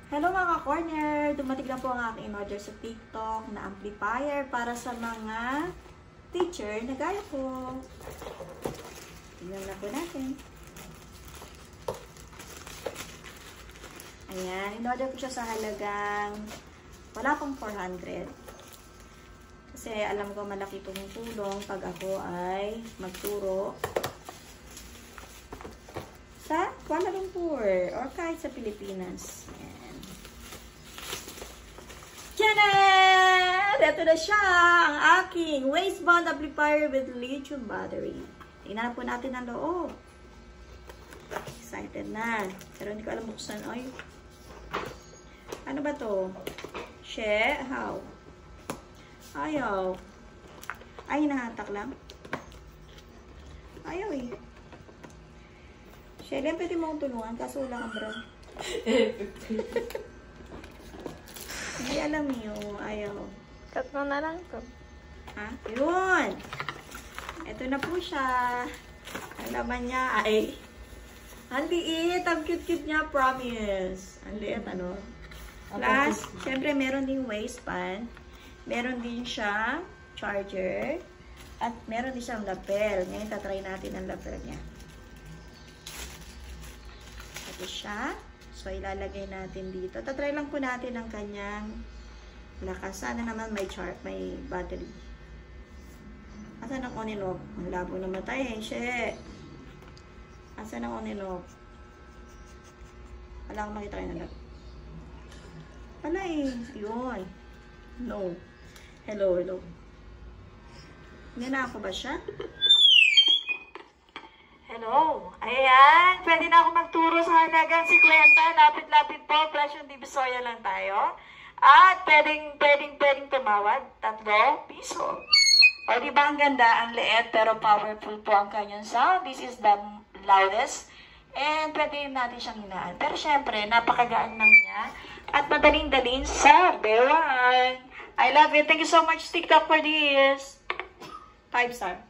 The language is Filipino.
Hello mga ka-corner! Dumating na po ang aking in-order sa TikTok na amplifier para sa mga teacher na gaya ko. Tingnan na po natin. Ayan, in-order ko siya sa halagang wala pang 400. Kasi alam ko malaki tumutulong pag ako ay magturo sa Kuala Lumpur or kahit sa Pilipinas. Ayan. Tiyanan! Ito na siya, ang aking waistband amplifier with lithium battery. Tingnan po natin ang loob. Excited na. Pero hindi ko alam buksan. Ay, ano ba to? She? How? Ayaw. Ay, nahatak lang. Ayaw eh. She, pwede mo akong tulungan kaso wala kang bra. Hindi alam niyo. Ayaw. Cut mo na lang to. Ha? Yun! Ito na po siya. Ang laman niya ay ang liit. Ang cute-cute niya. Promise. Ang liit, ano? Plus, syempre, meron din waistband. Meron din siya charger. At meron din siyang lapel. Ngayon, tatry natin ang lapel niya. Ito siya. So, ilalagay natin dito. Tatry lang po natin ang kanyang lakas. Sana naman may battery. Asan ang on and off? Ang labo naman tayo eh. Shit. Asan ang on and off? Wala akong makita kayo na lang. Wala eh. Ayun. No. Hello, hello. Hindi na ako ba siya? Hello. Ayan. Pwede na ako magturo sa halagang 50. Lapit-lapit po. Presyo Divisoria lang tayo. At pwedeng tumawad. 3 piso. O, diba ang ganda? Ang liit pero powerful po ang kanyang sound. This is the loudest. And pwede natin siyang hinaan. Pero syempre, napakagaan lang niya. At madaling-dalin sa bewang. I love it. Thank you so much, TikTok, for this. 5 star.